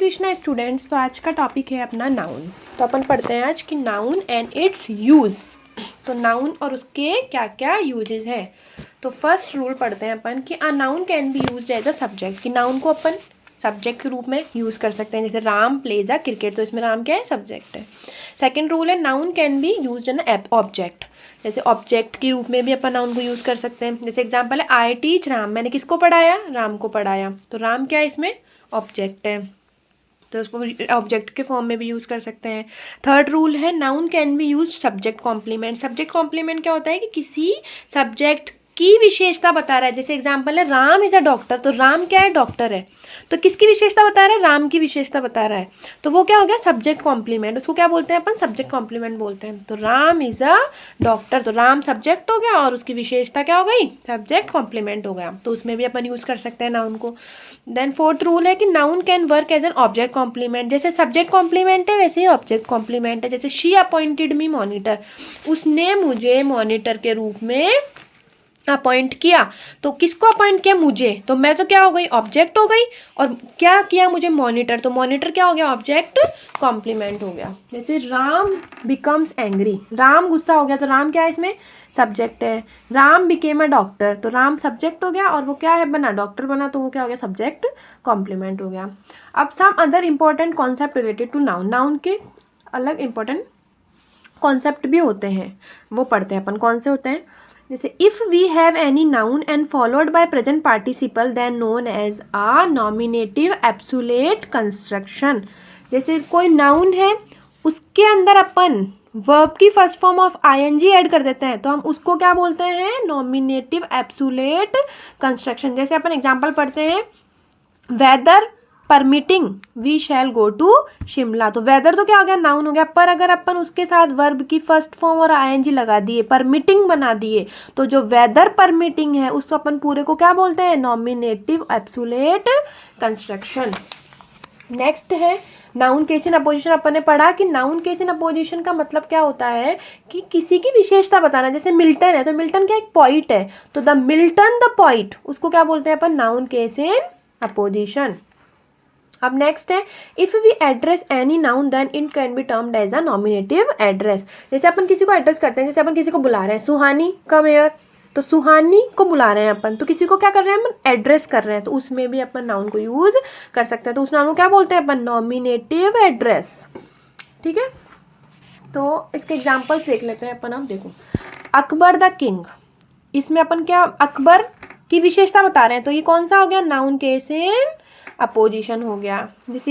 Krishna students. तो आज का टॉपिक है अपना नाउन। तो अपन पढ़ते हैं आज कि नाउन एंड इट्स यूज़। तो नाउन और उसके क्या क्या यूजेस हैं। तो फर्स्ट रूल पढ़ते हैं अपन कि a noun can be used as a subject, कि नाउन को अपन सब्जेक्ट के रूप में यूज़ कर सकते हैं। जैसे राम प्लेज अ क्रिकेट, तो इसमें राम क्या है, सब्जेक्ट है। सेकेंड रूल है noun can be used an object, जैसे ऑब्जेक्ट के रूप में भी अपन नाउन को यूज़ कर सकते हैं। जैसे एग्जांपल है आई टीच राम, मैंने किसको पढ़ाया, राम को पढ़ाया। तो राम क्या है, इसमें ऑब्जेक्ट है, तो उसको ऑब्जेक्ट के फॉर्म में भी यूज़ कर सकते हैं। थर्ड रूल है noun can be use subject complement. Subject complement क्या होता है कि किसी सब्जेक्ट की विशेषता बता रहा है। जैसे एग्जांपल है राम इज़ अ डॉक्टर, तो राम क्या है, डॉक्टर है। तो किसकी विशेषता बता रहा है, राम की विशेषता बता रहा है। तो वो क्या हो गया, सब्जेक्ट कॉम्प्लीमेंट। उसको क्या बोलते हैं अपन, सब्जेक्ट कॉम्प्लीमेंट बोलते हैं। तो राम इज़ अ डॉक्टर, तो राम सब्जेक्ट हो गया और उसकी विशेषता क्या हो गई, सब्जेक्ट कॉम्प्लीमेंट हो गया। तो उसमें भी अपन यूज़ कर सकते हैं नाउन को। देन फोर्थ रूल है कि noun can work as an object complement. जैसे सब्जेक्ट कॉम्प्लीमेंट है वैसे ही ऑब्जेक्ट कॉम्प्लीमेंट है। जैसे शी अपॉइंटेड मी मॉनिटर, उसने मुझे मॉनिटर के रूप में अपॉइंट किया। तो किसको अपॉइंट किया, मुझे, तो मैं तो क्या हो गई, ऑब्जेक्ट हो गई। और क्या किया मुझे, मॉनिटर, तो मॉनिटर क्या हो गया, ऑब्जेक्ट कॉम्प्लीमेंट हो गया। जैसे राम बिकम्स एंग्री, राम गुस्सा हो गया, तो राम क्या है, इसमें सब्जेक्ट है। राम बिकेम अ डॉक्टर, तो राम सब्जेक्ट हो गया और वो क्या है, बना, डॉक्टर बना, तो वो क्या हो गया, सब्जेक्ट कॉम्प्लीमेंट हो गया। अब some other important concept related to noun, noun के अलग इंपॉर्टेंट कॉन्सेप्ट भी होते हैं, वो पढ़ते हैं अपन। कौन से होते हैं, जैसे if we have any noun and followed by present participle then known as a nominative absolute construction. जैसे कोई नाउन है उसके अंदर अपन वर्ब की first form of ING add कर देते हैं, तो हम उसको क्या बोलते हैं, नॉमिनेटिव एब्सोल्यूट कंस्ट्रक्शन। जैसे अपन एग्जांपल पढ़ते हैं, weather permitting we shall go to Shimla. तो वेदर तो क्या हो गया, नाउन हो गया, पर अगर अपन उसके साथ वर्ब की फर्स्ट फॉर्म और आईएनजी लगा दिए, परमिटिंग बना दिए, तो जो वेदर परमिटिंग है उसको अपन पूरे को क्या बोलते हैं, नॉमिनेटिव एब्सोल्यूट कंस्ट्रक्शन। नेक्स्ट है नाउन केस इन अपोजिशन। अपन ने पढ़ा कि नाउन केस इन अपोजिशन का मतलब क्या होता है कि किसी की विशेषता बताना। जैसे मिल्टन है, तो मिल्टन क्या एक पॉइट है, तो द मिल्टन द पॉइट, उसको क्या बोलते हैं अपन, नाउन केस इन अपोजिशन। अब नेक्स्ट है if we address any noun then it can be termed as a nominative address. जैसे अपन किसी को एड्रेस करते हैं, जैसे अपन किसी को बुला रहे हैं, सुहानी कम हियर, तो सुहानी को बुला रहे हैं अपन, तो किसी को क्या कर रहे हैं अपन, एड्रेस कर रहे हैं, तो उसमें भी अपन नाउन को यूज़ कर सकते हैं। तो उस नाउन को क्या बोलते हैं अपन, नॉमिनेटिव एड्रेस। ठीक है, तो इसके एग्जाम्पल्स देख लेते हैं अपन। अब देखो, अकबर द किंग, इसमें अपन क्या, अकबर की विशेषता बता रहे हैं, तो ये कौन सा हो गया, नाउन केस इन अपोजिशन हो गया। जैसे